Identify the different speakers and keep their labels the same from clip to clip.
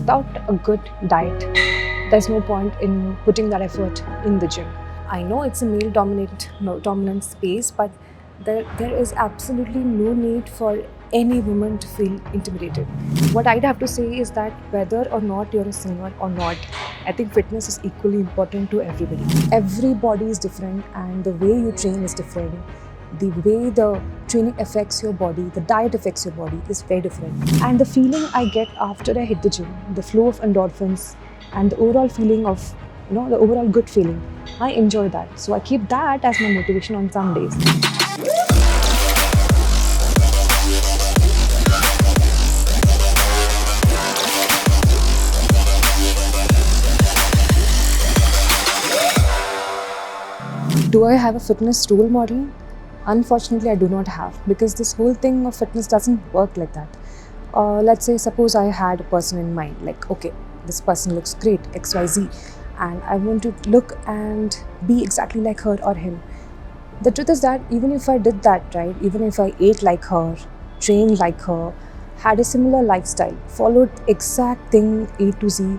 Speaker 1: without a good diet, there's no point in putting that effort in the gym. I know it's a male dominant space, but there is absolutely no need for any woman to feel intimidated. What I'd have to say is that whether or not you're a singer or not, I think fitness is equally important to everybody. Every body is different and the way you train is different. The way the training affects your body, the diet affects your body is very different. And the feeling I get after I hit the gym, the flow of endorphins and the overall feeling of, the overall good feeling, I enjoy that. So I keep that as my motivation on some days. Do I have a fitness role model? Unfortunately, I do not have, because this whole thing of fitness doesn't work like that. Let's say, suppose I had a person in mind, like, okay, this person looks great, XYZ, and I want to look and be exactly like her or him. The truth is that even if I did that, right, even if I ate like her, trained like her, had a similar lifestyle, followed exact thing A to Z,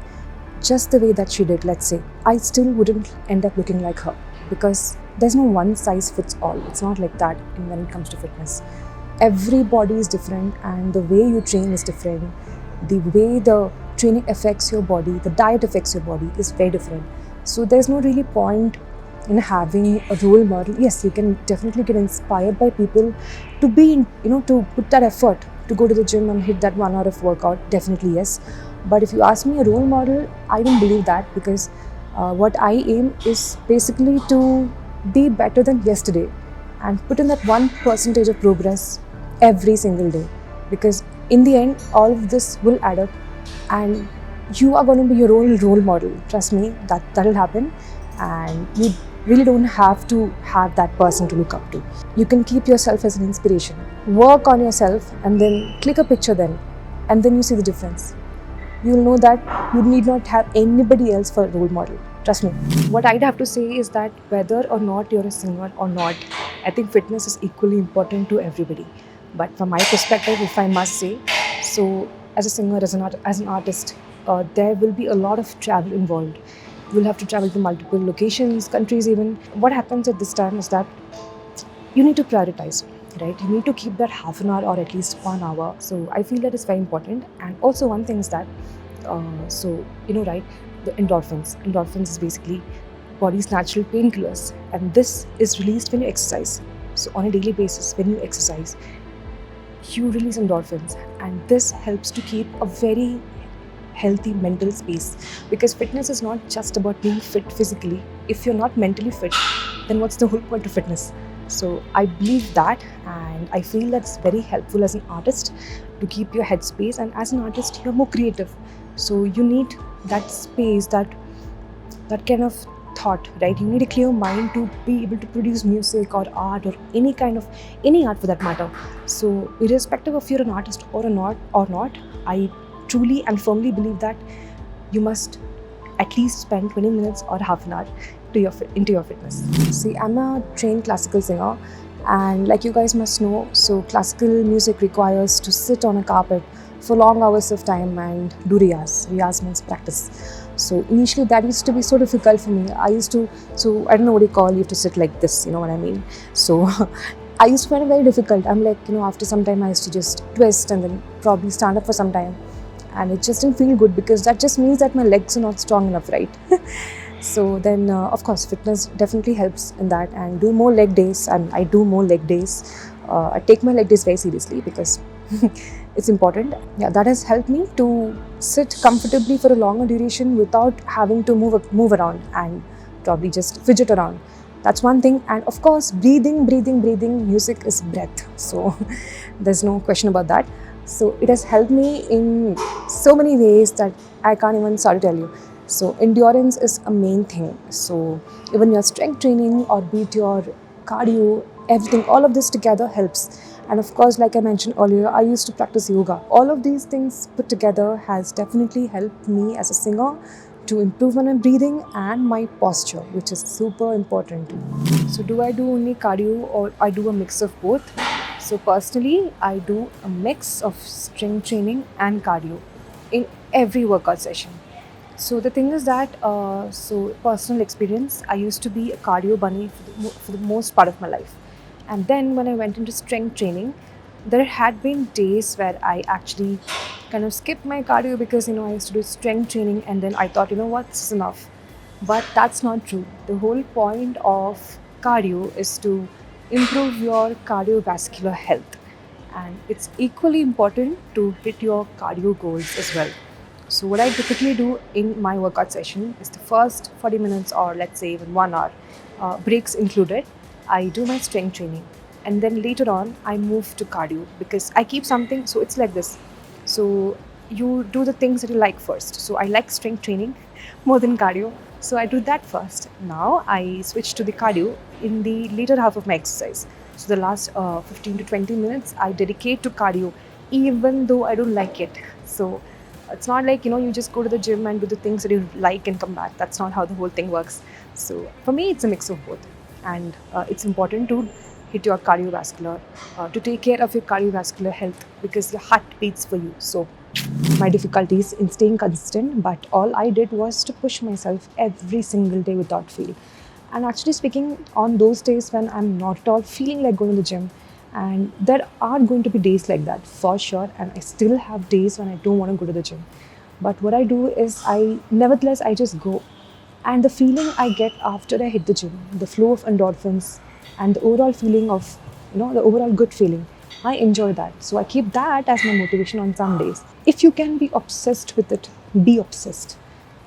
Speaker 1: just the way that she did, let's say, I still wouldn't end up looking like her, because there's no one size fits all. It's not like that when it comes to fitness. Every body is different and the way you train is different. The way the training affects your body, the diet affects your body is very different. So there's no really point in having a role model. Yes, you can definitely get inspired by people to be, to put that effort to go to the gym and hit that 1 hour of workout. Definitely yes. But if you ask me a role model, I don't believe that, because what I aim is basically to be better than yesterday and put in that 1% of progress every single day, because in the end all of this will add up and you are going to be your own role model. Trust me, that'll happen, and you really don't have to have that person to look up to. You can keep yourself as an inspiration, work on yourself, and then click a picture then, and then you see the difference. You'll know that you need not have anybody else for a role model. Trust me. What I'd have to say is that whether or not you're a singer or not, I think fitness is equally important to everybody. But from my perspective, if I must say, so as a singer, as an artist, there will be a lot of travel involved. You'll have to travel to multiple locations, countries even. What happens at this time is that you need to prioritize, right? You need to keep that half an hour or at least 1 hour. So I feel that is very important. And also one thing is that, right, the endorphins. Endorphins is basically body's natural painkillers, and this is released when you exercise. So on a daily basis, when you exercise, you release endorphins, and this helps to keep a very healthy mental space, because fitness is not just about being fit physically. If you're not mentally fit, then what's the whole point of fitness? So I believe that, and I feel that's very helpful as an artist to keep your headspace, and as an artist you're more creative, so you need that space, that kind of thought, right? You need a clear mind to be able to produce music or art or any art for that matter. So irrespective of you're an artist or not, I truly and firmly believe that you must at least spend 20 minutes or half an hour into your fitness. See, I'm a trained classical singer, and like you guys must know, so classical music requires to sit on a carpet for long hours of time and do riyaz. Riyaz means practice. So initially that used to be so difficult for me. I don't know what you call, you have to sit like this, you know what I mean? So I used to find it very difficult. I'm like, after some time I used to just twist and then probably stand up for some time. And it just didn't feel good, because that just means that my legs are not strong enough, right? So then, of course, fitness definitely helps in that, and do more leg days, and I do more leg days. I take my leg days very seriously, because it's important. Yeah, that has helped me to sit comfortably for a longer duration without having to move around and probably just fidget around. That's one thing. And of course, breathing. Music is breath. So there's no question about that. So it has helped me in so many ways that I can't even start to tell you. So endurance is a main thing. So even your strength training, or be it your cardio, everything, all of this together helps. And of course, like I mentioned earlier, I used to practice yoga. All of these things put together has definitely helped me as a singer to improve my breathing and my posture, which is super important. So do I do only cardio, or I do a mix of both? So personally, I do a mix of strength training and cardio. every workout session. So the thing is that, so personal experience, I used to be a cardio bunny for the most part of my life. And then when I went into strength training, there had been days where I actually kind of skipped my cardio because, I used to do strength training and then I thought, what, this is enough. But that's not true. The whole point of cardio is to improve your cardiovascular health. And it's equally important to hit your cardio goals as well. So, what I typically do in my workout session is the first 40 minutes, or let's say even 1 hour, breaks included, I do my strength training. And then later on, I move to cardio because I keep something, so it's like this. So, you do the things that you like first. So, I like strength training more than cardio. So, I do that first. Now, I switch to the cardio in the later half of my exercise. So, the last 15 to 20 minutes, I dedicate to cardio, even though I don't like it. So, it's not like you just go to the gym and do the things that you like and come back. That's not how the whole thing works. So for me, it's a mix of both, and it's important to hit your cardiovascular, to take care of your cardiovascular health because your heart beats for you. So my difficulties in staying consistent, but all I did was to push myself every single day without fail. And actually speaking, on those days when I'm not at all feeling like going to the gym, and there are going to be days like that for sure, and I still have days when I don't want to go to the gym. But what I do is nevertheless, I just go. And the feeling I get after I hit the gym, the flow of endorphins and the overall feeling of, the overall good feeling, I enjoy that. So I keep that as my motivation on some days. If you can be obsessed with it, be obsessed.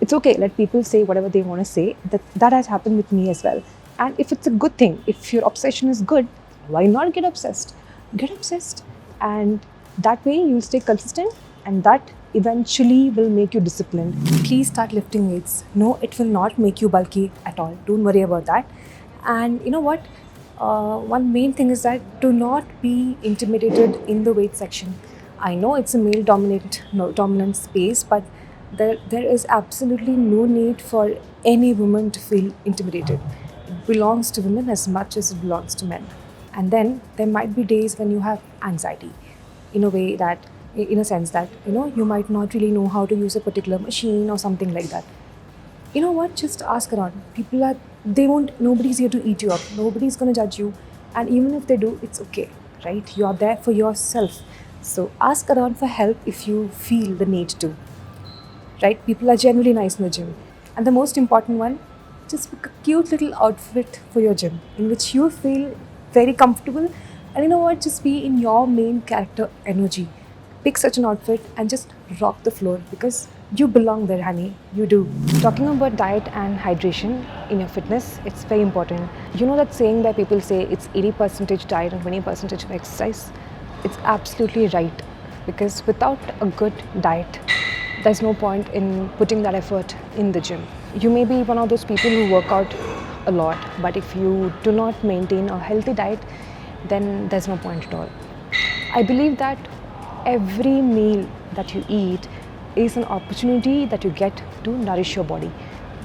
Speaker 1: It's okay, let people say whatever they want to say. That has happened with me as well. And if it's a good thing, if your obsession is good, why not get obsessed? Get obsessed. And that way you'll stay consistent, and that eventually will make you disciplined. Please start lifting weights. No, it will not make you bulky at all. Don't worry about that. And you know what? One main thing is that do not be intimidated in the weight section. I know it's a male dominant space, but there is absolutely no need for any woman to feel intimidated. It belongs to women as much as it belongs to men. And then there might be days when you have anxiety, in a sense that you might not really know how to use a particular machine or something like that. You know what, just ask around. Nobody's here to eat you up, nobody's going to judge you, and even if they do, it's okay, right? You are there for yourself. So ask around for help if you feel the need to, right? People are generally nice in the gym. And the most important one, just pick a cute little outfit for your gym in which you feel very comfortable. And you know what, just be in your main character energy. Pick such an outfit and just rock the floor because you belong there, honey. You do. Talking about diet and hydration in your fitness, it's very important. You know that saying that people say it's 80% diet and 20% of exercise? It's absolutely right, because without a good diet, there's no point in putting that effort in the gym. You may be one of those people who work out a lot, but if you do not maintain a healthy diet, then there's no point at all. I believe that every meal that you eat is an opportunity that you get to nourish your body.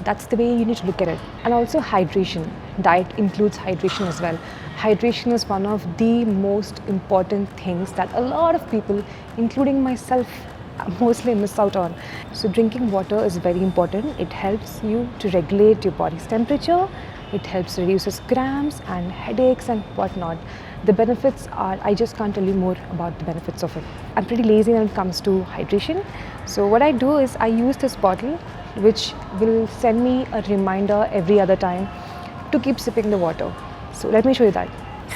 Speaker 1: That's the way you need to look at it. And also hydration. Diet includes hydration as well. Hydration is one of the most important things that a lot of people, including myself, mostly miss out on. So drinking water is very important. It helps you to regulate your body's temperature. It helps reduces cramps and headaches and whatnot. The benefits are, I just can't tell you more about the benefits of it. I'm pretty lazy when it comes to hydration. So what I do is I use this bottle which will send me a reminder every other time to keep sipping the water. So let me show you that.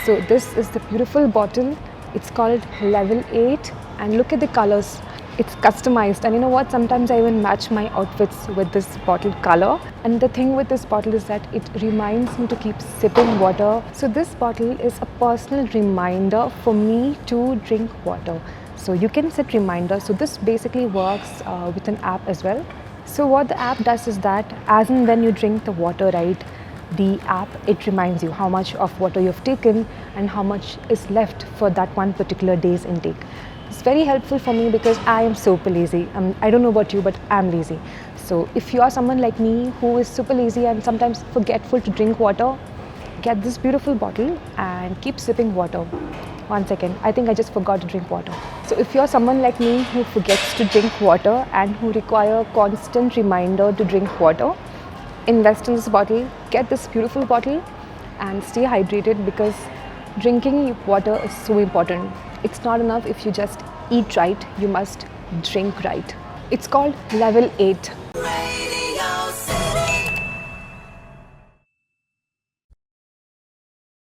Speaker 1: So this is the beautiful bottle. It's called Level 8 and look at the colors. It's customized, and you know what, sometimes I even match my outfits with this bottle color. And the thing with this bottle is that it reminds me to keep sipping water. So this bottle is a personal reminder for me to drink water. So you can set reminders. So this basically works with an app as well. So what the app does is that as and when you drink the water, right, the app, it reminds you how much of water you've taken and how much is left for that one particular day's intake. It's very helpful for me because I am super lazy. I don't know about you, but I'm lazy. So if you are someone like me who is super lazy and sometimes forgetful to drink water, get this beautiful bottle and keep sipping water. One second, I think I just forgot to drink water. So if you're someone like me who forgets to drink water and who require constant reminder to drink water, invest in this bottle, get this beautiful bottle and stay hydrated, because drinking water is so important. It's not enough if you just eat right, you must drink right. It's called Level 8.